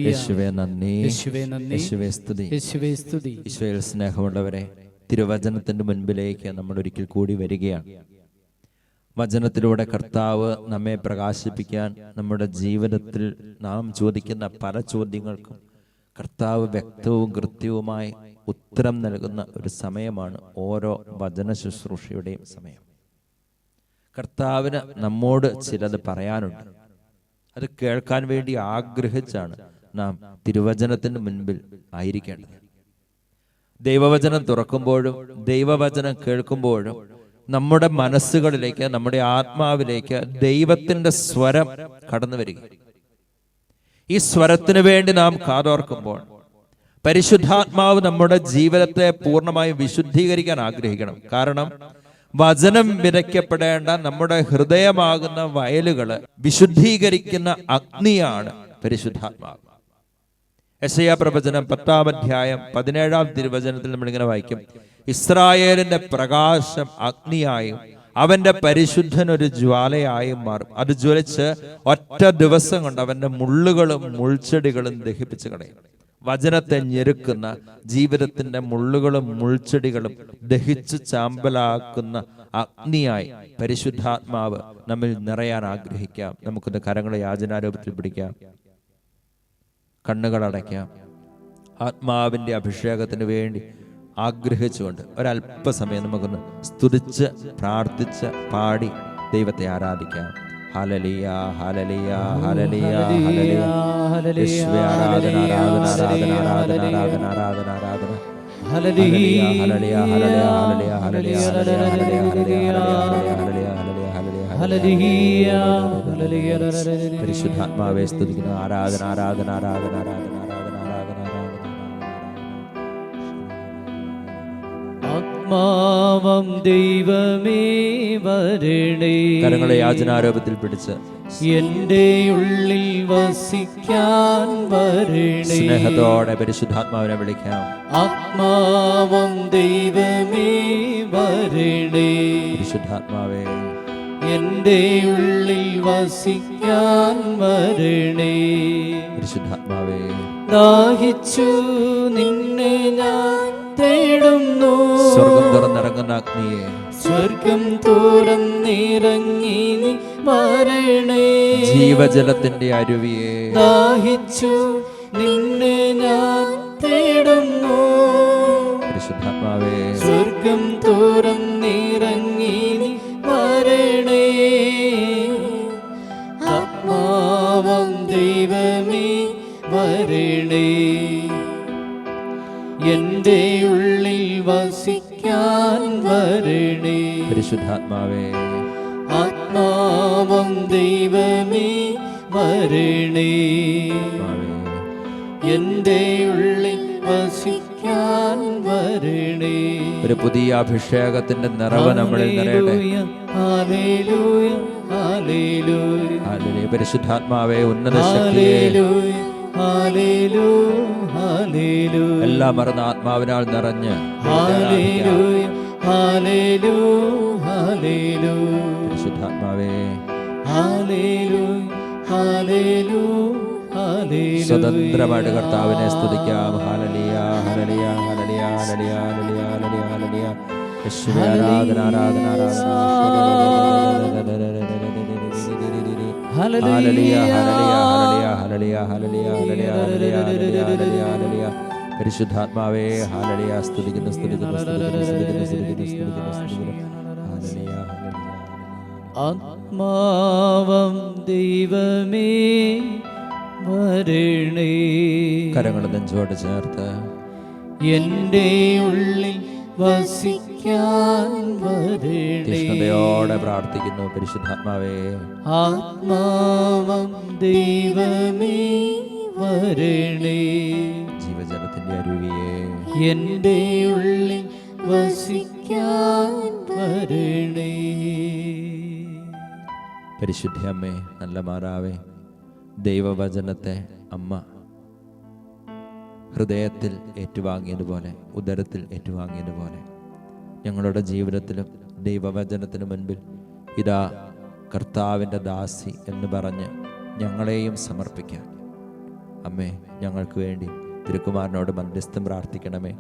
യേശുവേ നന്ദി, യേശുവേ സ്തുതി. ഈശോയിൽ സ്നേഹമുള്ളവരെ, തിരുവചനത്തിന്റെ മുൻപിലേക്ക് നമ്മൾ ഒരിക്കൽ കൂടി വരികയാണ്. വചനത്തിലൂടെ കർത്താവ് നമ്മെ പ്രകാശിപ്പിക്കാൻ, നമ്മുടെ ജീവിതത്തിൽ നാം ചോദിക്കുന്ന പല ചോദ്യങ്ങൾക്കും കർത്താവ് വ്യക്തവും കൃത്യവുമായി ഉത്തരം നൽകുന്ന ഒരു സമയമാണ് ഓരോ വചന ശുശ്രൂഷയുടെയും സമയം. കർത്താവിന് നമ്മോട് ചിലത് പറയാനുണ്ട്. അത് കേൾക്കാൻ വേണ്ടി ആഗ്രഹിച്ചാണ് നാം തിരുവചനത്തിന് മുൻപിൽ ആയിരിക്കേണ്ടത്. ദൈവവചനം തുറക്കുമ്പോഴും ദൈവവചനം കേൾക്കുമ്പോഴും നമ്മുടെ മനസ്സുകളിലേക്ക്, നമ്മുടെ ആത്മാവിലേക്ക് ദൈവത്തിന്റെ സ്വരം കടന്നു വരിക. ഈ സ്വരത്തിന് വേണ്ടി നാം കാതോർക്കുമ്പോൾ പരിശുദ്ധാത്മാവ് നമ്മുടെ ജീവിതത്തെ പൂർണ്ണമായും വിശുദ്ധീകരിക്കാൻ ആഗ്രഹിക്കണം. കാരണം വചനം വിതയ്ക്കപ്പെടേണ്ട നമ്മുടെ ഹൃദയമാകുന്ന വയലുകള് വിശുദ്ധീകരിക്കുന്ന അഗ്നിയാണ് പരിശുദ്ധാത്മാവ്. യെശയ്യാ പ്രവചനം 10-ാം അധ്യായം 17-ാം തിരുവചനത്തിൽ നമ്മളിങ്ങനെ വായിക്കും: ഇസ്രായേലിന്റെ പ്രകാശം അഗ്നിയായും അവന്റെ പരിശുദ്ധൻ ഒരു ജ്വാലയായും മാറും. അത് ജ്വലിച്ച് ഒറ്റ ദിവസം കൊണ്ട് അവന്റെ മുള്ളുകളും മുൾച്ചെടികളും ദഹിപ്പിച്ചു കളയും. വചനത്തെ ഞെരുക്കുന്ന, ജീവിതത്തിന്റെ മുള്ളുകളും മുൾച്ചെടികളും ദഹിച്ച് ചാമ്പലാക്കുന്ന അഗ്നിയായി പരിശുദ്ധാത്മാവ് നമ്മിൽ നിറയാൻ ആഗ്രഹിക്കാം. നമുക്കൊന്ന് കരങ്ങളെ യാചനാരൂപത്തിൽ പിടിക്കാം, കണ്ണുകൾ അടയ്ക്കാം. ആത്മാവിന്റെ അഭിഷേകത്തിന് വേണ്ടി ആഗ്രഹിച്ചുകൊണ്ട് ഒരല്പസമയം നമുക്കൊന്ന് സ്തുതിച്ച് പ്രാർത്ഥിച്ച് പാടി ദൈവത്തെ ആരാധിക്കാം. ഹല്ലേലൂയ, ഹല്ലേലൂയ, ഹല്ലേലൂയ, ഹല്ലേലൂയ. യേശുവേ ആരാധന, ആരാധന, ആരാധന, ആരാധന, ആരാധന, ആരാധന, ആരാധന. ഹല്ലേലൂയ, ഹല്ലേലൂയ, ഹല്ലേലൂയ, ഹല്ലേലൂയ, ഹല്ലേലൂയ, ഹല്ലേലൂയ, ഹല്ലേലൂയ, ഹല്ലേലൂയ. പരിശുദ്ധാത്മാവേ സ്തുതിക്കുന്നു. ആരാധന, ആരാധന, ആരാധന, ആരാധന, ആരാധന, ആരാധന, ആരാധന. ആത്മാവം ദൈവമേ വരണേ. കരങ്ങളെ യാചനാരൂപത്തിൽ പിടിച്ച് എന്റെ ഉള്ളിൽ വസിക്കാൻ വരണേ. സ്നേഹത്തോടെ പരിശുദ്ധാത്മാവിനെ വിളിക്കാം. ആത്മാവം ദൈവമേ വരണേ. പരിശുദ്ധാത്മാവേ എന്റെ ഉള്ളിൽ വസിക്കാൻ വരണേ. പരിശുദ്ധാത്മാവേ ദാഹിച്ചു നിന്നെ ഞാൻ തേടുന്നു. സ്വർഗം തുറന്നിറങ്ങുന്ന അഗ്നിയെ, സ്വർഗം തുറന്നിറങ്ങി നീ വരണേ. ജീവജലത്തിന്റെ അരുവിയെ, ദാഹിച്ചു നിന്നെ ഞാൻ തേടുന്നു. പരിശുദ്ധാത്മാവേ സ്വർഗം തുറന്നിറങ്ങി നീ വരണേ. ആത്മാവം ദൈവമേ വരണേ. എന്റെ ഉള്ളിൽ വസിക്കാൻ വരണേ. പരിശുദ്ധാത്മാവേ ആത്മാവം ദൈവമേ വരണേ. എന്റെ ഉള്ളിൽ വസിക്കാൻ വരണേ. ഒരു പുതിയ അഭിഷേകത്തിന്റെ നിറവ് നമ്മളിൽ നിറയട്ടെ. ഹല്ലേലൂയ, ഹല്ലേലൂയ, ഹല്ലേലൂയ. പരിശുദ്ധാത്മാവേ ഉന്നത ശക്തിയേ, ഹല്ലേലൂയ, ഹല്ലേലൂയ. എല്ലാം മറന്ന ആത്മാവിനാൽ നിറഞ്ഞ് ഹല്ലേലൂയ, ഹല്ലേലൂയ, ഹല്ലേലൂയ. പരിശുദ്ധാത്മാവേ ഹല്ലേലൂയ, ഹല്ലേലൂയ, ഹല്ലേലൂയ. സ്വതന്ത്രമായിട്ട് കർത്താവിനെ സ്തുതിക്കാം. ഹല്ലേലൂയ, ഹല്ലേലൂയ, ഹല്ലേലൂയ, ഹല്ലേലൂയ, ഹല്ലേലൂയ, ഹല്ലേലൂയ, ഹല്ലേലൂയ. യേശുവേ ആരാധന, ആരാധന, ആരാധന. ഹല്ലേലൂയ, ഹല്ലേലൂയ, ഹല്ലേലൂയ, ഹല്ലേലൂയ, ഹല്ലേലൂയ, ഹല്ലേലൂയ, ഹല്ലേലൂയ, ഹല്ലേലൂയ, ഹല്ലേലൂയ. പരിശുദ്ധാത്മാവേ ഹല്ലേലൂയ. സ്തുതിക്കുന്നു, സ്തുതിക്കുന്നു, സ്തുതിക്കുന്നു, സ്തുതിക്കുന്നു, സ്തുതിക്കുന്നു, സ്തുതിക്കുന്നു, സ്തുതിക്കുന്നു. Hallelujah, hallelujah. ആത്മാവം ദൈവമേ വരണേ. കരങ്ങൾ നെഞ്ചോട് ചേർത്ത് എന്റെ ഉള്ളിൽ വസിക്കാൻ വരണേ. തീഷ്ണതയോടെ പ്രാർത്ഥിക്കുന്നു. പരിശുദ്ധാത്മാവേ ആത്മാവം ദൈവമേ വരണേ. ജീവജലത്തിന്റെ അരുവിയെ, എന്റെ ഉള്ളിൽ വസിക്കാൻ വരണേ. പരിശുദ്ധ അമ്മേ, നല്ല മാതാവേ, ദൈവവചനത്തെ അമ്മ ഹൃദയത്തിൽ ഏറ്റുവാങ്ങിയതുപോലെ, ഉദരത്തിൽ ഏറ്റുവാങ്ങിയതുപോലെ ഞങ്ങളുടെ ജീവിതത്തിലും ദൈവവചനത്തിന് മുൻപിൽ ഇതാ കർത്താവിൻ്റെ ദാസി എന്ന് പറഞ്ഞ് ഞങ്ങളെയും സമർപ്പിക്കാം. അമ്മേ, ഞങ്ങൾക്ക് വേണ്ടി തിരുക്കുമാരനോട് മധ്യസ്ഥം പ്രാർത്ഥിക്കണമേ.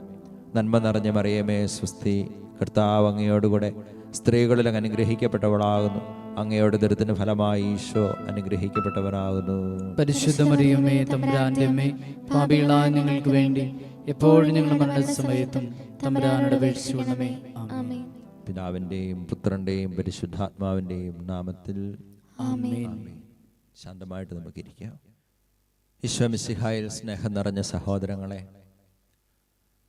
നന്മ നിറഞ്ഞ മറിയമേ സ്വസ്തി, കർത്താവ് അങ്ങയോടുകൂടെ സ്ത്രീകളിൽ അങ്ങ് അനുഗ്രഹിക്കപ്പെട്ടവളാകുന്നു. അങ്ങയുടെ ദുരിതത്തിന് ഫലമായി ഈശോ അനുഗ്രഹിക്കപ്പെട്ടവനാകുന്നു. പരിശുദ്ധ മറിയമേ തമ്പുരാന്റെ അമ്മേ, പാപികളായ ഞങ്ങൾക്ക് വേണ്ടി എപ്പോഴും ഞങ്ങളുടെ മരണസമയത്തും തമ്പുരാനോട് അപേക്ഷിച്ചുകൊള്ളണമേ. ആമേൻ. പിതാവിൻ്റെയും പുത്രൻ്റെയും പരിശുദ്ധാത്മാവിൻ്റെയും നാമത്തിൽ ആമേൻ. ശാന്തമായിട്ട് നമുക്കിരിക്കാം. ഈശോ മിശിഹായിൽ സ്നേഹം നിറഞ്ഞ സഹോദരങ്ങളെ,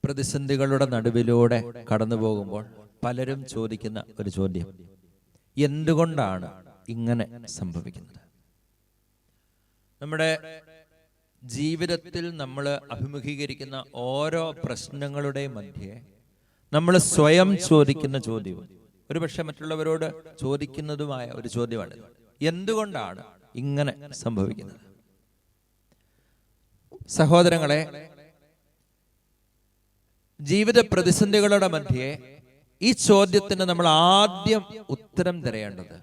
പ്രതിസന്ധികളുടെ നടുവിലൂടെ കടന്നു പോകുമ്പോൾ പലരും ചോദിക്കുന്ന ഒരു ചോദ്യം, എന്തുകൊണ്ടാണ് ഇങ്ങനെ സംഭവിക്കുന്നത്? നമ്മുടെ ജീവിതത്തിൽ നമ്മൾ അഭിമുഖീകരിക്കുന്ന ഓരോ പ്രശ്നങ്ങളുടെയും മധ്യേ നമ്മൾ സ്വയം ചോദിക്കുന്ന ചോദ്യവും ഒരുപക്ഷെ മറ്റുള്ളവരോട് ചോദിക്കുന്നതുമായ ഒരു ചോദ്യമാണ്, എന്തുകൊണ്ടാണ് ഇങ്ങനെ സംഭവിക്കുന്നത്? സഹോദരങ്ങളെ, ജീവിത പ്രതിസന്ധികളുടെ മധ്യേ ഈ ചോദ്യത്തിന് നമ്മൾ ആദ്യം ഉത്തരം തിരയേണ്ടത്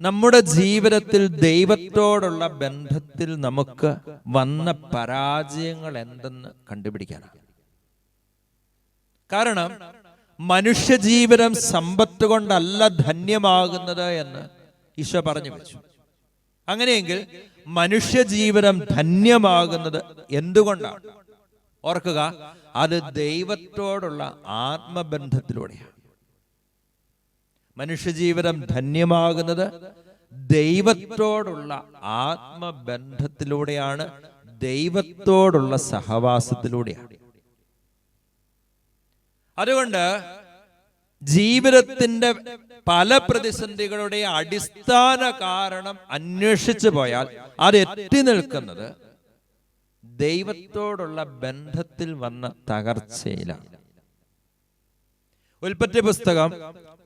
നമ്മുടെ ജീവിതത്തിൽ ദൈവത്തോടുള്ള ബന്ധത്തിൽ നമുക്ക് വന്ന പരാജയങ്ങൾ എന്തെന്ന് കണ്ടുപിടിക്കാനാണ്. കാരണം മനുഷ്യജീവിതം സമ്പത്ത് കൊണ്ടല്ല ധന്യമാകുന്നത് എന്ന് ഈശോ പറഞ്ഞു വെച്ചു. അങ്ങനെയെങ്കിൽ മനുഷ്യജീവിതം ധന്യമാകുന്നത് എന്തുകൊണ്ടാണ്? ഓർക്കുക, അത് ദൈവത്തോടുള്ള ആത്മബന്ധത്തിലൂടെയാണ്. മനുഷ്യജീവിതം ധന്യമാകുന്നത് ദൈവത്തോടുള്ള ആത്മബന്ധത്തിലൂടെയാണ്, ദൈവത്തോടുള്ള സഹവാസത്തിലൂടെയാണ്. അതുകൊണ്ട് ജീവിതത്തിന്റെ പല പ്രതിസന്ധികളുടെ അടിസ്ഥാന കാരണം അന്വേഷിച്ചു പോയാൽ അത് എത്തി നിൽക്കുന്നത് ദൈവത്തോടുള്ള ബന്ധത്തിൽ വന്ന തകർച്ചയിലാണ്. ഉൽപ്പത്തി പുസ്തകം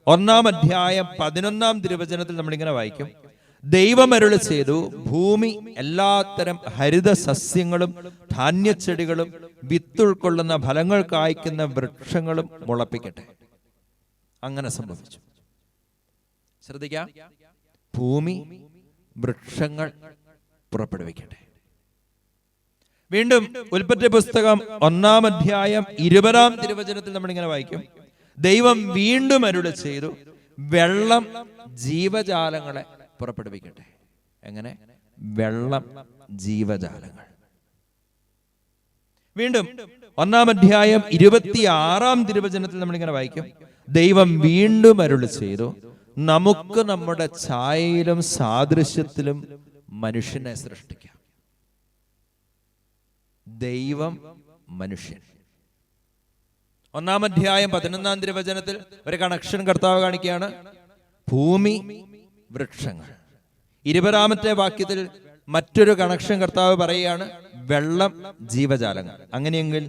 1-ാം അധ്യായം 11-ാം തിരുവചനത്തിൽ നമ്മളിങ്ങനെ വായിക്കും, ദൈവം അരുളി ചെയ്തു, ഭൂമി എല്ലാത്തരം ഹരിത സസ്യങ്ങളും ധാന്യച്ചെടികളും വിത്തുൾക്കൊള്ളുന്ന ഫലങ്ങൾ കായ്ക്കുന്ന വൃക്ഷങ്ങളും മുളപ്പിക്കട്ടെ. അങ്ങനെ സംഭവിച്ചു. ശ്രദ്ധിക്കാം, ഭൂമി വൃക്ഷങ്ങൾ പുറപ്പെടുവിക്കട്ടെ. വീണ്ടും ഉൽപ്പത്തി പുസ്തകം 1-ാം അധ്യായം 20-ാം തിരുവചനത്തിൽ നമ്മളിങ്ങനെ വായിക്കും, ദൈവം വീണ്ടും അരുളി ചെയ്തു, വെള്ളം ജീവജാലങ്ങളെ പുറപ്പെടുവിക്കട്ടെ. എങ്ങനെ? വെള്ളം ജീവജാലങ്ങൾ. വീണ്ടും 1-ാം അധ്യായം 26-ാം തിരുവചനത്തിൽ നമ്മളിങ്ങനെ വായിക്കും, ദൈവം വീണ്ടും അരുളി ചെയ്തു, നമുക്ക് നമ്മുടെ ഛായയിലും സാദൃശ്യത്തിലും മനുഷ്യനെ സൃഷ്ടിക്കാം. ദൈവം മനുഷ്യൻ. 1-ാം അധ്യായം 11-ാം തിരുവചനത്തിൽ ഒരു കണക്ഷൻ കർത്താവ് കാണിക്കുകയാണ്, ഭൂമി വൃക്ഷങ്ങൾ. 20-ാമത്തെ വാക്യത്തിൽ മറ്റൊരു കണക്ഷൻ കർത്താവ് പറയുകയാണ്, വെള്ളം ജീവജാലങ്ങൾ. അങ്ങനെയെങ്കിൽ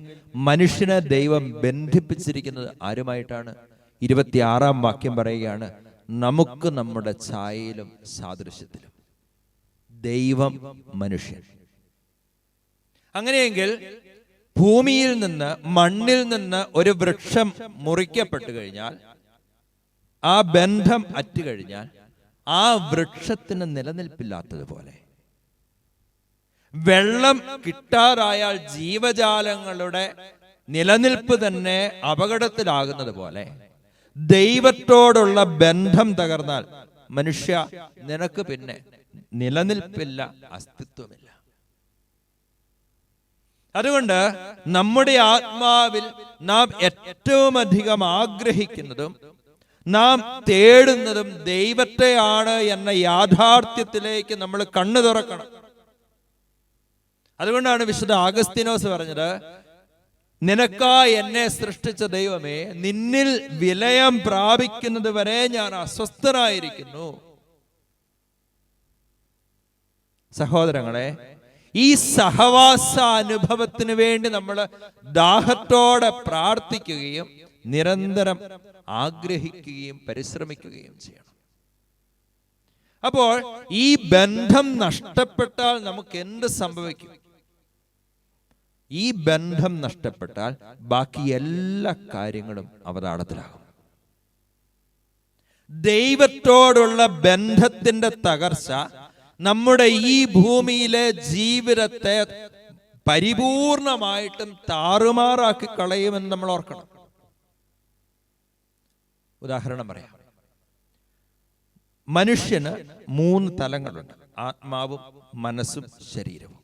മനുഷ്യനെ ദൈവം ബന്ധിപ്പിച്ചിരിക്കുന്നത് ആരുമായിട്ടാണ്? 26-ാം വാക്യം പറയുകയാണ്, നമുക്ക് നമ്മുടെ ഛായയിലും സാദൃശ്യത്തിലും. ദൈവം മനുഷ്യൻ. അങ്ങനെയെങ്കിൽ ഭൂമിയിൽ നിന്ന്, മണ്ണിൽ നിന്ന് ഒരു വൃക്ഷം മുറിക്കപ്പെട്ടു കഴിഞ്ഞാൽ, ആ ബന്ധം അറ്റുകഴിഞ്ഞാൽ ആ വൃക്ഷത്തിന് നിലനിൽപ്പില്ലാത്തതുപോലെ, വെള്ളം കിട്ടാതായാൽ ജീവജാലങ്ങളുടെ നിലനിൽപ്പ് തന്നെ അപകടത്തിലാകുന്നത് പോലെ, ദൈവത്തോടുള്ള ബന്ധം തകർന്നാൽ മനുഷ്യ, നിനക്ക് പിന്നെ നിലനിൽപ്പില്ല, അസ്തിത്വമില്ല. അതുകൊണ്ട് നമ്മുടെ ആത്മാവിൽ നാം ഏറ്റവും അധികം ആഗ്രഹിക്കുന്നതും നാം തേടുന്നതും ദൈവത്തെയാണ് എന്ന യാഥാർത്ഥ്യത്തിലേക്ക് നമ്മൾ കണ്ണു തുറക്കണം. അതുകൊണ്ടാണ് വിശുദ്ധ അഗസ്തീനോസ് പറഞ്ഞത്, നിനക്കായി എന്നെ സൃഷ്ടിച്ച ദൈവമേ, നിന്നിൽ വിലയം പ്രാപിക്കുന്നത് വരെ ഞാൻ അസ്വസ്ഥനായിരിക്കുന്നു. സഹോദരങ്ങളെ, ഈ സഹവാസ അനുഭവത്തിന് വേണ്ടി നമ്മൾ ദാഹത്തോടെ പ്രാർത്ഥിക്കുകയും നിരന്തരം ആഗ്രഹിക്കുകയും പരിശ്രമിക്കുകയും ചെയ്യണം. അപ്പോൾ ഈ ബന്ധം നഷ്ടപ്പെട്ടാൽ നമുക്ക് എന്ത് സംഭവിക്കും? ഈ ബന്ധം നഷ്ടപ്പെട്ടാൽ ബാക്കി എല്ലാ കാര്യങ്ങളും അവതാളത്തിലാകും. ദൈവത്തോടുള്ള ബന്ധത്തിന്റെ തകർച്ച നമ്മുടെ ഈ ഭൂമിയിലെ ജീവിതത്തെ പരിപൂർണമായിട്ടും താറുമാറാക്കി കളയുമെന്ന് നമ്മൾ ഓർക്കണം. ഉദാഹരണം പറയാം. മനുഷ്യന് 3 തലങ്ങളുണ്ട്: ആത്മാവും, മനസ്സും, ശരീരവും.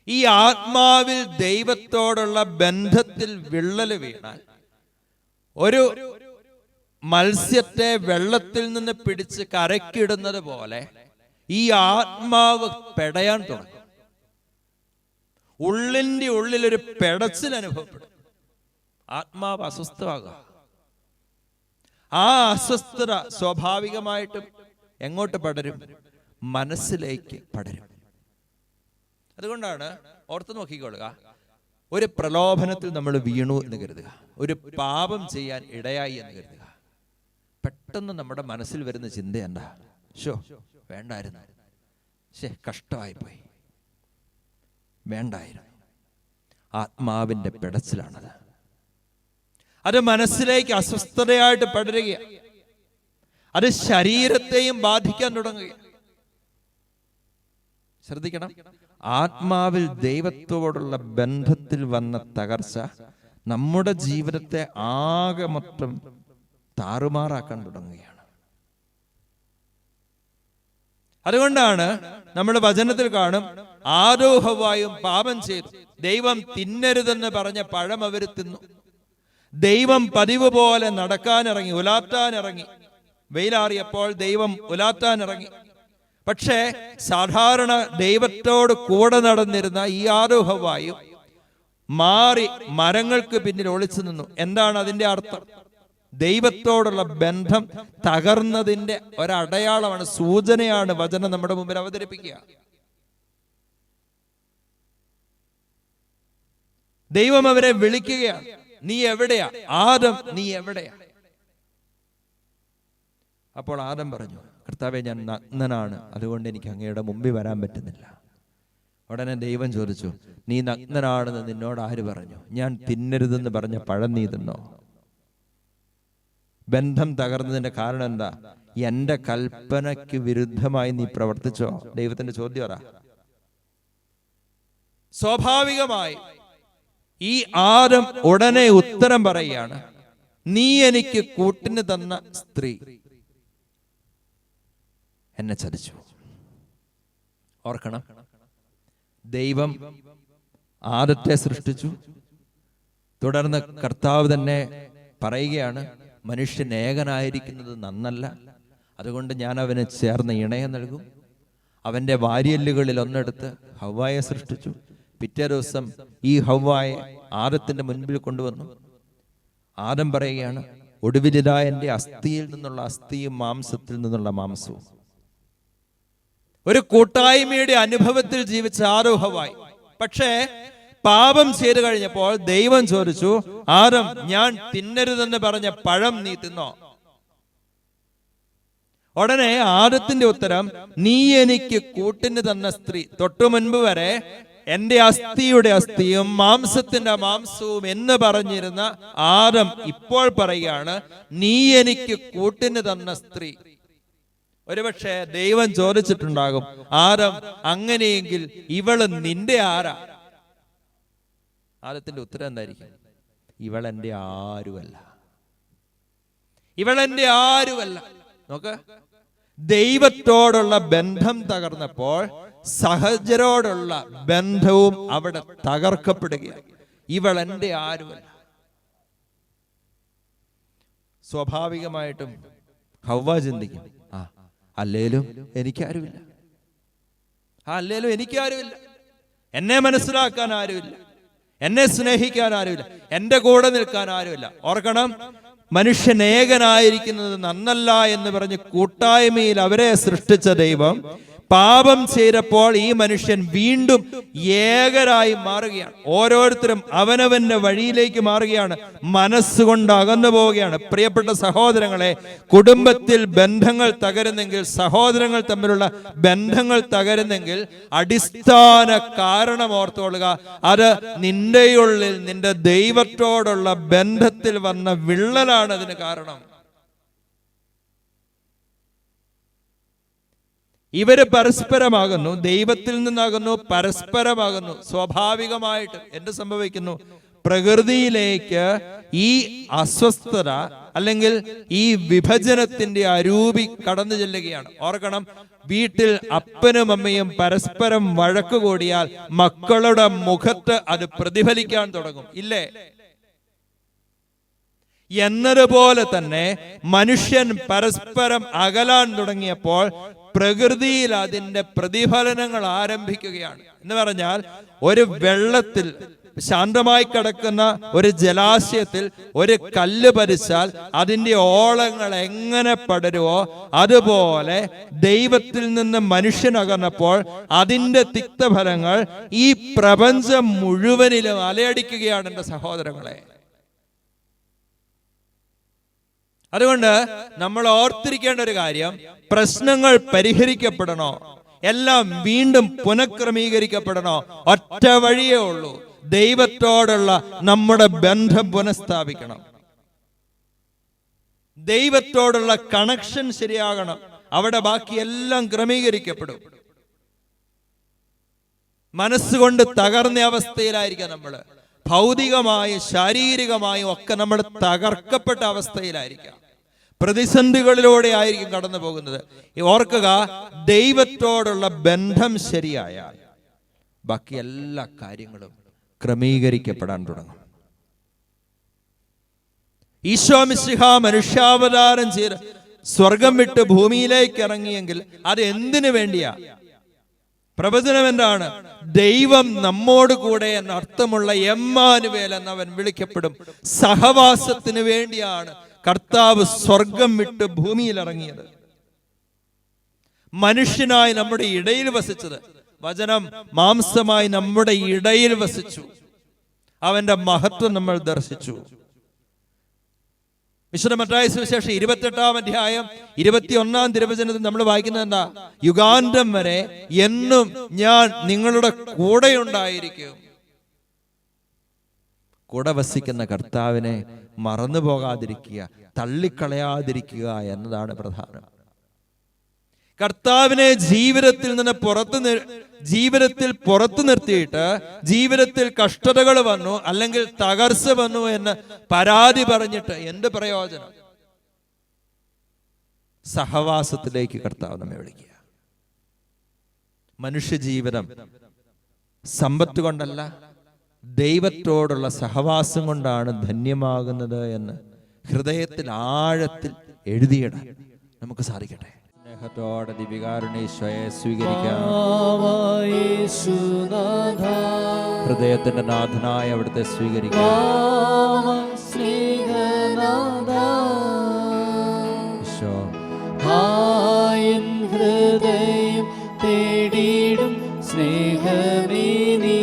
ഈ ആത്മാവിൽ ദൈവത്തോടുള്ള ബന്ധത്തിൽ വിള്ളൽ വീണാൽ, ഒരു മത്സ്യത്തെ വെള്ളത്തിൽ നിന്ന് പിടിച്ച് കരക്കിടുന്നത് പോലെ ഈ ആത്മാവ് പെടയാൻ തുടങ്ങും. ഉള്ളിന്റെ ഉള്ളിൽ ഒരു പെടച്ചിൽ അനുഭവപ്പെടും. ആത്മാവ് അസ്വസ്ഥമാകുക. ആ അസ്വസ്ഥത സ്വാഭാവികമായിട്ടും എങ്ങോട്ട് പടരും? മനസ്സിലേക്ക് പടരും. അതുകൊണ്ടാണ് ഓർത്ത് നോക്കിക്കൊള്ളുക, ഒരു പ്രലോഭനത്തിൽ നമ്മൾ വീണു എന്ന് കരുതുക, ഒരു പാപം ചെയ്യാൻ ഇടയായി എന്ന് കരുതുക. പെട്ടെന്ന് നമ്മുടെ മനസ്സിൽ വരുന്ന ചിന്ത എന്താ? വേണ്ടായിരുന്നു, കഷ്ടമായിപ്പോയി, വേണ്ടായിരുന്നു. ആത്മാവിന്റെ പിടച്ചിലാണത്. അത് മനസ്സിലേക്ക് അസ്വസ്ഥതയായിട്ട് പടരുകയാണ്. അത് ശരീരത്തെയും ബാധിക്കാൻ തുടങ്ങുക. ശ്രദ്ധിക്കണം, ആത്മാവിൽ ദൈവത്തോടുള്ള ബന്ധത്തിൽ വന്ന തകർച്ച നമ്മുടെ ജീവിതത്തെ ആകെ മൊത്തം താറുമാറാക്കാൻ തുടങ്ങുകയാണ്. അതുകൊണ്ടാണ് നമ്മൾ വചനത്തിൽ കാണും, ആദവും ഹവ്വായും പാപം ചെയ്തു, ദൈവം തിന്നരുതെന്ന് പറഞ്ഞ പഴം അവർ തിന്നു. ദൈവം പതിവ് പോലെ നടക്കാനിറങ്ങി, ഉലാത്താനിറങ്ങി. വെയിലാറിയപ്പോൾ ദൈവം ഉലാത്താനിറങ്ങി. പക്ഷേ സാധാരണ ദൈവത്തോട് കൂടെ നടന്നിരുന്ന ഈ ആദവും ഹവ്വായും മാറി മരങ്ങൾക്ക് പിന്നിൽ ഒളിച്ചു നിന്നു. എന്താണ് അതിന്റെ അർത്ഥം? ദൈവത്തോടുള്ള ബന്ധം തകർന്നതിന്റെ ഒരടയാളമാണ്, സൂചനയാണ് വചനം നമ്മുടെ മുമ്പിൽ അവതരിപ്പിക്കുക. ദൈവം അവരെ വിളിക്കുകയാണ്, നീ എവിടെയാ ആദം, നീ എവിടെയാ? അപ്പോൾ ആദം പറഞ്ഞു, കർത്താവേ, ഞാൻ നഗ്നനാണ്, അതുകൊണ്ട് എനിക്ക് അങ്ങയുടെ മുമ്പിൽ വരാൻ പറ്റുന്നില്ല. ഉടനെ ദൈവം ചോദിച്ചു, നീ നഗ്നനാണെന്ന് നിന്നോട് ആര് പറഞ്ഞു? ഞാൻ തിന്നരുതെന്ന് പറഞ്ഞ പഴം നീ തിന്നോ? ബന്ധം തകർന്നതിന്റെ കാരണം എന്താ? എന്റെ കൽപ്പനയ്ക്ക് വിരുദ്ധമായി നീ പ്രവർത്തിച്ചോ? ദൈവത്തിന്റെ ചോദ്യം പറ. സ്വാഭാവികമായി ഈ ആദം ഉടനെ ഉത്തരം പറയുകയാണ്, നീ എനിക്ക് കൂട്ടിന് തന്ന സ്ത്രീ എന്നെ ചതിച്ചു. ഓർക്കണം, ദൈവം ആദത്തെ സൃഷ്ടിച്ചു. തുടർന്ന് കർത്താവ് തന്നെ പറയുകയാണ്, മനുഷ്യൻ ഏകനായിരിക്കുന്നത് നന്നല്ല, അതുകൊണ്ട് ഞാൻ അവന് ചേർന്ന ഇണയെ നൽകും. അവന്റെ വാരിയല്ലുകളിൽ ഒന്നെടുത്ത് ഹവ്വായെ സൃഷ്ടിച്ചു. പിറ്റേ ദിവസം ഈ ഹവ്വായെ ആദത്തിന്റെ മുൻപിൽ കൊണ്ടുവന്നു. ആദം പറയുകയാണ്, ഒടുവിലിതാ എന്റെ അസ്ഥിയിൽ നിന്നുള്ള അസ്ഥിയും മാംസത്തിൽ നിന്നുള്ള മാംസവും. ഒരു കൂട്ടായ്മയുടെ അനുഭവത്തിൽ ജീവിച്ച ആദവും ഹവ്വായും. പക്ഷേ പാപം ചെയ്തു കഴിഞ്ഞപ്പോൾ ദൈവം ചോദിച്ചു, ആദം, ഞാൻ തിന്നരുതെന്ന് പറഞ്ഞ പഴം നീ തിന്നോ? ഉടനെ ആദത്തിന്റെ ഉത്തരം, നീ എനിക്ക് കൂട്ടിന് തന്ന സ്ത്രീ. തൊട്ടു മുൻപ് വരെ എന്റെ അസ്ഥിയുടെ അസ്ഥിയും മാംസത്തിന്റെ മാംസവും എന്ന് പറഞ്ഞിരുന്ന ആദം ഇപ്പോൾ പറയുകയാണ്, നീ എനിക്ക് കൂട്ടിന് തന്ന സ്ത്രീ. ഒരുപക്ഷെ ദൈവം ചോദിച്ചിട്ടുണ്ടാകും, ആദം, അങ്ങനെയെങ്കിൽ ഇവള് നിന്റെ ആരാ? ആദത്തിന്റെ ഉത്തരം എന്തായിരിക്കും? ഇവളെന്റെ ആരുമല്ല, ഇവളെന്റെ ആരുമല്ല. നോക്ക്, ദൈവത്തോടുള്ള ബന്ധം തകർന്നപ്പോൾ സഹജരോടുള്ള ബന്ധവും അവിടെ തകർക്കപ്പെടുകയാണ്. ഇവളെന്റെ ആരുമല്ല. സ്വാഭാവികമായിട്ടും ഹവ്വ ചിന്തിക്കും, അല്ലേലും എനിക്കാരുമില്ല, അല്ലേലും എനിക്കാരുമില്ല, എന്നെ മനസ്സിലാക്കാൻ ആരുമില്ല, എന്നെ സ്നേഹിക്കാൻ ആരുമില്ല, എന്റെ കൂടെ നിൽക്കാൻ ആരുമില്ല. ഓർക്കണം, മനുഷ്യൻ ഏകനായിരിക്കുന്നത് നന്നല്ല എന്ന് പറഞ്ഞ് കൂട്ടായ്മയിൽ അവരെ സൃഷ്ടിച്ച ദൈവം പാപം ചെയ്തപ്പോൾ ഈ മനുഷ്യൻ വീണ്ടും ഏകരായി മാറുകയാണ്. ഓരോരുത്തരും അവനവന്റെ വഴിയിലേക്ക് മാറുകയാണ്, മനസ്സുകൊണ്ട് അകന്നു പോവുകയാണ്. പ്രിയപ്പെട്ട സഹോദരങ്ങളെ, കുടുംബത്തിൽ ബന്ധങ്ങൾ തകരുന്നെങ്കിൽ, സഹോദരങ്ങൾ തമ്മിലുള്ള ബന്ധങ്ങൾ തകരുന്നെങ്കിൽ അടിസ്ഥാന കാരണം ഓർത്തോളുക, അത് നിന്റെ ഉള്ളിൽ നിന്റെ ദൈവത്തോടുള്ള ബന്ധത്തിൽ വന്ന വിള്ളലാണ് അതിന് കാരണം. ഇവര് പരസ്പരമാകുന്നു, ദൈവത്തിൽ നിന്നാകുന്നു, പരസ്പരമാകുന്നു. സ്വാഭാവികമായിട്ട് എന്ത് സംഭവിക്കുന്നു? പ്രകൃതിയിലേക്ക് ഈ അസ്വസ്ഥത അല്ലെങ്കിൽ ഈ വിഭജനത്തിന്റെ അരൂപി കടന്നു ചെല്ലുകയാണ്. ഓർക്കണം, വീട്ടിൽ അപ്പനും അമ്മയും പരസ്പരം വഴക്ക് കൂടിയാൽ മക്കളുടെ മുഖത്ത് അത് പ്രതിഫലിക്കാൻ തുടങ്ങും, ഇല്ലേ? എന്നതുപോലെ തന്നെ മനുഷ്യൻ പരസ്പരം അകലാൻ തുടങ്ങിയപ്പോൾ പ്രകൃതിയിൽ അതിന്റെ പ്രതിഫലനങ്ങൾ ആരംഭിക്കുകയാണ്. എന്ന് പറഞ്ഞാൽ, ഒരു വെള്ളത്തിൽ ശാന്തമായി കിടക്കുന്ന ഒരു ജലാശയത്തിൽ ഒരു കല്ല് പരിച്ചാൽ അതിന്റെ ഓളങ്ങൾ എങ്ങനെ പടരുവോ അതുപോലെ ദൈവത്തിൽ നിന്ന് മനുഷ്യനകന്നപ്പോൾ അതിന്റെ തിക്തഫലങ്ങൾ ഈ പ്രപഞ്ചം മുഴുവനിലും അലയടിക്കുകയാണ് എൻ്റെ സഹോദരങ്ങളെ. അതുകൊണ്ട് നമ്മൾ ഓർത്തിരിക്കേണ്ട ഒരു കാര്യം, പ്രശ്നങ്ങൾ പരിഹരിക്കപ്പെടണോ, എല്ലാം വീണ്ടും പുനഃക്രമീകരിക്കപ്പെടണോ, ഒറ്റ വഴിയേ ഉള്ളൂ. ദൈവത്തോടുള്ള നമ്മുടെ ബന്ധം പുനഃസ്ഥാപിക്കണം, ദൈവത്തോടുള്ള കണക്ഷൻ ശരിയാകണം. അവിടെ ബാക്കിയെല്ലാം ക്രമീകരിക്കപ്പെടും. മനസ്സുകൊണ്ട് തകർന്ന അവസ്ഥയിലായിരിക്കാം നമ്മൾ, ഭൗതികമായും ശാരീരികമായും ഒക്കെ നമ്മൾ തകർക്കപ്പെട്ട അവസ്ഥയിലായിരിക്കാം, പ്രതിസന്ധികളിലൂടെ ആയിരിക്കും കടന്നു പോകുന്നത്. ഓർക്കുക, ദൈവത്തോടുള്ള ബന്ധം ശരിയായാൽ ബാക്കി എല്ലാ കാര്യങ്ങളും ക്രമീകരിക്കപ്പെടാൻ തുടങ്ങും. ഈശോ മിശിഹ മനുഷ്യാവതാരം ചെയ്ത് സ്വർഗം വിട്ട് ഭൂമിയിലേക്ക് ഇറങ്ങിയെങ്കിൽ അത് എന്തിനു വേണ്ടിയാ? പ്രവചനം എന്താണ്? ദൈവം നമ്മോട് കൂടെ എന്ന അർത്ഥമുള്ള എമ്മാനുവേൽ എന്നവൻ വിളിക്കപ്പെടും. സഹവാസത്തിന് വേണ്ടിയാണ് കർത്താവ് സ്വർഗം വിട്ട് ഭൂമിയിൽ ഇറങ്ങിയത്, മനുഷ്യനായി നമ്മുടെ ഇടയിൽ വസിച്ചത്. വചനം മാംസമായി നമ്മുടെ ഇടയിൽ വസിച്ചു, അവന്റെ മഹത്വം നമ്മൾ ദർശിച്ചു. വിശുദ്ധ മത്തായി സുവിശേഷം 28-ാം അധ്യായം 21-ാം തിരുവചനത്തിൽ നമ്മൾ വായിക്കുന്നത് എന്താ? യുഗാന്തം വരെ എന്നും ഞാൻ നിങ്ങളുടെ കൂടെയുണ്ടായിരിക്കും. കൂടെ വസിക്കുന്ന കർത്താവിനെ മറന്നു പോകാതിരിക്കുക, തള്ളിക്കളയാതിരിക്കുക എന്നതാണ് പ്രധാനം. കർത്താവിനെ ജീവിതത്തിൽ നിന്ന് പുറത്തു നിർത്തിയിട്ട് ജീവിതത്തിൽ കഷ്ടതകൾ വന്നു അല്ലെങ്കിൽ തകർച്ച വന്നു എന്ന് പരാതി പറഞ്ഞിട്ട് എന്ത് പ്രയോജനം? സഹവാസത്തിലേക്ക് കർത്താവ് നമ്മെ വിളിക്കുക. മനുഷ്യജീവിതം സമ്പത്ത് കൊണ്ടല്ല, ദൈവത്തോടുള്ള സഹവാസം കൊണ്ടാണ് ധന്യമാകുന്നത് എന്ന് ഹൃദയത്തിൽ ആഴത്തിൽ എഴുതിയിടാൻ നമുക്ക് സാധിക്കട്ടെ. സ്നേഹത്തോടെ ദിവികാരുണീശ്വയെ സ്വീകരിക്കാം. ഹൃദയത്തിന്റെ നാഥനായ അവിടുത്തെ സ്വീകരിക്കാം. ഹൃദയം തേടിയിടും സ്നേഹമേ നീ,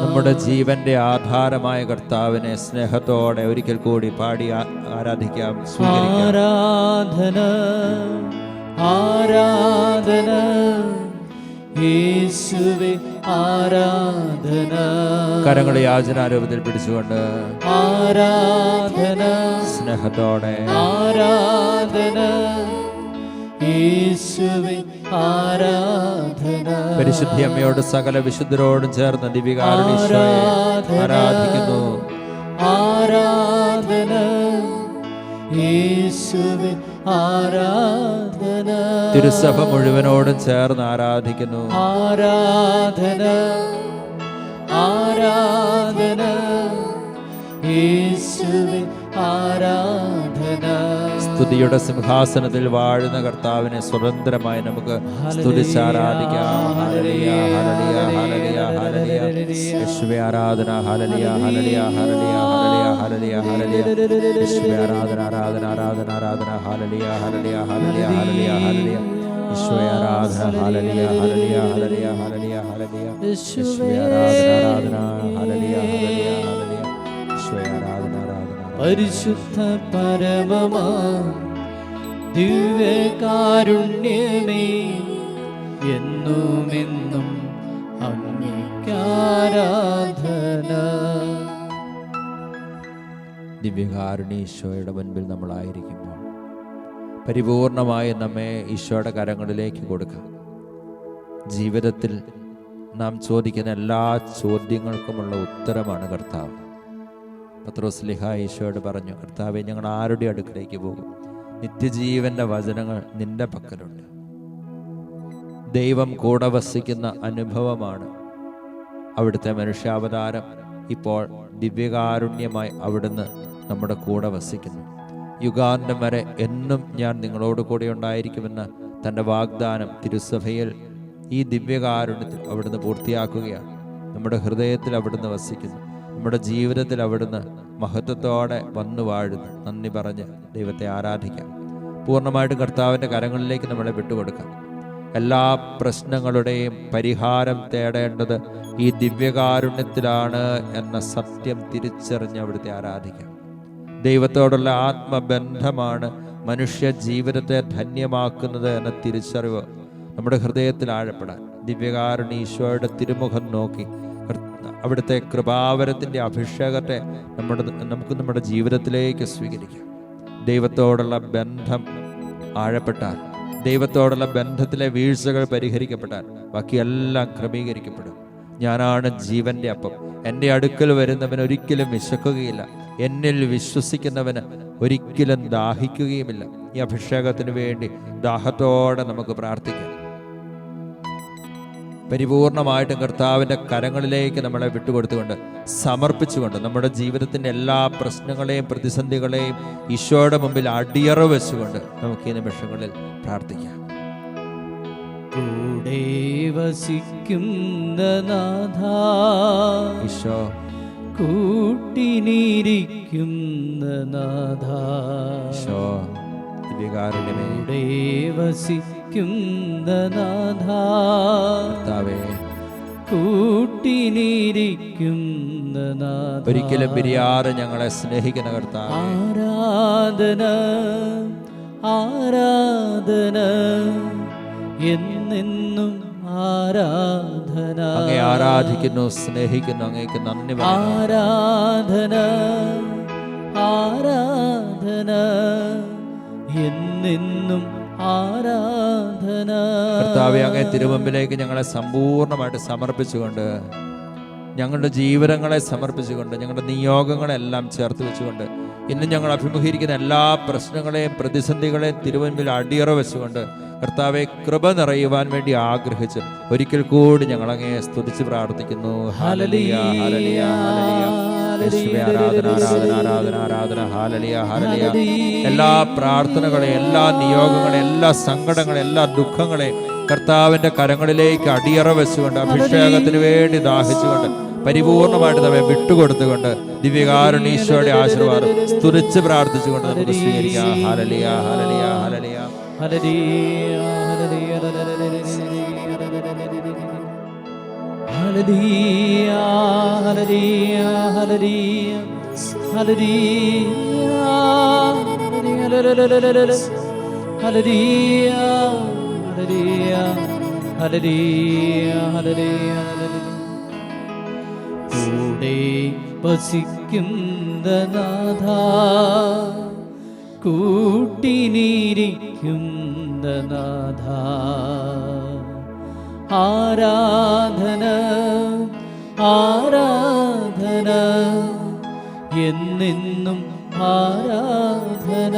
നമ്മുടെ ജീവന്റെ ആധാരമായ കർത്താവിനെ സ്നേഹത്തോടെ ഒരിക്കൽ കൂടി പാടി ആരാധിക്കാം. ആരാധന ആരാധന യേശുവേ ആരാധന. കരങ്ങളെ യാചനാരൂപത്തിൽ പിടിച്ചുകൊണ്ട് ആരാധന സ്നേഹത്തോടെ ആരാധന യേശുവേ ആരാധന. പരിശുദ്ധി അമ്മയോട് സകല വിശുദ്ധരോടും ചേർന്ന് ദിവികാരുണീശ്വയെ ആരാധിക്കുന്നു. ആരാധന യേശുവേ ആരാധന. തിരുസഭ മുഴുവനോടും ചേർന്ന് ആരാധിക്കുന്നു. ആരാധന ആരാധന യേശുവേ ആരാധന. സ്തുതിയുടെ സിംഹാസനത്തിൽ വാഴുന്ന കർത്താവിനെ സ്വതന്ത്രമായി നമുക്ക് സ്തുതിച്ചാരാധിക്കാം. ഹല്ലേലൂയ, ഹല്ലേലൂയ, ഹല്ലേലൂയ, ഹല്ലേലൂയ. യേശുവേ ആരാധന. ഹല്ലേലൂയ, ഹല്ലേലൂയ, ഹല്ലേലൂയ, ഹല്ലേലൂയ, ഹല്ലേലൂയ, ഹല്ലേലൂയ. യേശുവേ ആരാധന, ആരാധന, ആരാധന, ആരാധന. ഹല്ലേലൂയ, ഹല്ലേലൂയ, ഹല്ലേലൂയ, ഹല്ലേലൂയ, ഹല്ലേലൂയ. യേശുവേ ആരാധന. ഹല്ലേലൂയ, ഹല്ലേലൂയ, ഹല്ലേലൂയ, ഹല്ലേലൂയ, ഹല്ലേലൂയ. യേശുവേ ആരാധന, ആരാധന. ഹല്ലേലൂയ, ഹല്ലേലൂയ, ഹല്ലേലൂയ. യേശുവേ ആരാധന, ആരാധന. പരിശുദ്ധ പരമമാ ദിവ്യകാരുണ്യമേ, എന്നുമെന്നും അങ്ങേക്കാരാധന. ദിവ്യകാരുണ്യ ഈശോയുടെ മുൻപിൽ നമ്മളായിരിക്കുമ്പോൾ പരിപൂർണമായി നമ്മെ ഈശോയുടെ കരങ്ങളിലേക്ക് കൊടുക്കാം. ജീവിതത്തിൽ നാം ചോദിക്കുന്ന എല്ലാ ചോദ്യങ്ങൾക്കുമുള്ള ഉത്തരമാണ് കർത്താവ്. പത്രോസ്ലീഹ ഈശോയോട് പറഞ്ഞു, കർത്താവേ, ഞങ്ങൾ ആരുടെ അടുക്കിലേക്ക് പോകും? നിത്യജീവന്റെ വചനങ്ങൾ നിന്റെ പക്കലുണ്ട്. ദൈവം കൂടെ വസിക്കുന്ന അനുഭവമാണ് അവിടുത്തെ മനുഷ്യാവതാരം. ഇപ്പോൾ ദിവ്യകാരുണ്യമായി അവിടുന്ന് നമ്മുടെ കൂടെ വസിക്കുന്നു. യുഗാന്തം വരെ എന്നും ഞാൻ നിങ്ങളോട് കൂടെ ഉണ്ടായിരിക്കുമെന്ന തൻ്റെ വാഗ്ദാനം തിരുസഭയിൽ ഈ ദിവ്യകാരുണ്യത്തിൽ അവിടുന്ന് പൂർത്തിയാക്കുകയാണ്. നമ്മുടെ ഹൃദയത്തിൽ അവിടുന്ന് വസിക്കുന്നു. നമ്മുടെ ജീവിതത്തിൽ അവിടുന്ന് മഹത്വത്തോടെ വന്നു വാഴുന്നു. നന്ദി പറഞ്ഞ് ദൈവത്തെ ആരാധിക്കാം. പൂർണ്ണമായിട്ടും കർത്താവിൻ്റെ കരങ്ങളിലേക്ക് നമ്മളെ വിട്ടുകൊടുക്കാം. എല്ലാ പ്രശ്നങ്ങളുടെയും പരിഹാരം തേടേണ്ടത് ഈ ദിവ്യകാരുണ്യത്തിലാണ് എന്ന സത്യം തിരിച്ചറിഞ്ഞ് അവിടുത്തെ ആരാധിക്കാം. ദൈവത്തോടുള്ള ആത്മബന്ധമാണ് മനുഷ്യ ജീവിതത്തെ ധന്യമാക്കുന്നത് എന്ന തിരിച്ചറിവ് നമ്മുടെ ഹൃദയത്തിൽ ആഴപ്പെടാൻ ദിവ്യകാരുണ്യ ഈശോയുടെ തിരുമുഖം നോക്കി അവിടുത്തെ കൃപാവരത്തിൻ്റെ അഭിഷേകത്തെ നമുക്ക് നമ്മുടെ ജീവിതത്തിലേക്ക് സ്വീകരിക്കാം. ദൈവത്തോടുള്ള ബന്ധം ആഴപ്പെട്ടാൽ, ദൈവത്തോടുള്ള ബന്ധത്തിലെ വീഴ്ചകൾ പരിഹരിക്കപ്പെട്ടാൽ ബാക്കിയെല്ലാം ക്രമീകരിക്കപ്പെടും. ഞാനാണ് ജീവന്റെ അപ്പം. എൻ്റെ അടുക്കൽ വരുന്നവൻ ഒരിക്കലും വിശക്കുകയില്ല. എന്നിൽ വിശ്വസിക്കുന്നവന് ഒരിക്കലും ദാഹിക്കുകയുമില്ല. ഈ അഭിഷേകത്തിന് വേണ്ടി ദാഹത്തോടെ നമുക്ക് പ്രാർത്ഥിക്കാം. പരിപൂർണമായിട്ടും കർത്താവിൻ്റെ കരങ്ങളിലേക്ക് നമ്മളെ വിട്ടുകൊടുത്തുകൊണ്ട് സമർപ്പിച്ചുകൊണ്ട് നമ്മുടെ ജീവിതത്തിൻ്റെ എല്ലാ പ്രശ്നങ്ങളെയും പ്രതിസന്ധികളെയും ഈശോയുടെ മുമ്പിൽ അടിയറ വെച്ചുകൊണ്ട് നമുക്ക് ഈ നിമിഷങ്ങളിൽ പ്രാർത്ഥിക്കാം. കൂടെ വസിക്കുന്ന നാഥാ, ഈശോ കൂട്ടിനിരിക്കുന്ന നാഥാ, ഈശോ ദിവ്യകാരുണ്യമേ, കൂടെ വസിക്കുന്ന നാഥാ, കർത്താവേ, കൂട്ടിനിരിക്കുന്ന നാഥാ, ഒരിക്കലും പിരിയാതെ ഞങ്ങളെ സ്നേഹിക്കുന്ന കർത്താവേ, ആരാധന ആരാധന എന്നെന്നും ആരാധന. അങ്ങേ ആരാധിക്കുന്നു, സ്നേഹിക്കുന്നു, അങ്ങേക്ക് നന്ദി പറയുന്നു. ആരാധന ആരാധന എന്നെന്നും ആരാധന. കർത്താവേ, അങ്ങേ തിരുമുമ്പിലേക്ക് ഞങ്ങളെ സമ്പൂർണ്ണമായിട്ട് സമർപ്പിച്ചുകൊണ്ട്, ഞങ്ങളുടെ ജീവിതങ്ങളെ സമർപ്പിച്ചുകൊണ്ട്, ഞങ്ങളുടെ നിയോഗങ്ങളെല്ലാം ചേർത്ത് വെച്ചുകൊണ്ട്, ഇന്ന് ഞങ്ങൾ അഭിമുഖീകരിക്കുന്ന എല്ലാ പ്രശ്നങ്ങളെയും പ്രതിസന്ധികളെയും തിരുമുൻപിൽ അടിയറ വെച്ചുകൊണ്ട് കർത്താവെ കൃപ നിറയുവാൻ വേണ്ടി ആഗ്രഹിച്ച് ഒരിക്കൽ കൂടി ഞങ്ങൾ അങ്ങേ സ്തുതിച്ച് പ്രാർത്ഥിക്കുന്നു. ഹല്ലേലൂയ, ഹല്ലേലൂയ, ഹല്ലേലൂയ. യേശുവേ ആരാധന, ആരാധന, ആരാധന, ആരാധന. ഹല്ലേലൂയ, ഹല്ലേലൂയ. എല്ലാ പ്രാർത്ഥനകളെയും, എല്ലാ നിയോഗങ്ങളെയും, എല്ലാ സങ്കടങ്ങളെയും, എല്ലാ ദുഃഖങ്ങളെയും കർത്താവിന്റെ കരങ്ങളിലേക്ക് അടിയറ വെച്ചുകൊണ്ട് അഭിഷേകത്തിന് വേണ്ടി ദാഹിച്ചുകൊണ്ട് പരിപൂർണമായിട്ട് നമ്മെ വിട്ടുകൊടുത്തുകൊണ്ട് ദിവ്യകാരുണ്യീശോയുടെ ആശീർവാദം സ്തുതിച്ച് പ്രാർത്ഥിച്ചുകൊണ്ട് നമുക്ക് സ്വീകരിക്കാം. ഹല്ലേലൂയ, ഹല്ലേലൂയ, ഹല്ലേലൂയ. ഹല്ലേലൂയ, ഹല്ലേലൂയ, ഹല്ലേലൂയ, ഹല്ലേലൂയ, ഹല്ലേലൂയ, ഹല്ലേലൂയ, ഹല്ലേലൂയ, ഹല്ലേലൂയ. കൂടെ വസിക്കുന്ന നാഥാ, കൂട്ടിനിരിക്കുന്ന നാഥാ, ആരാധന ആരാധന എന്നെന്നും ആരാധന.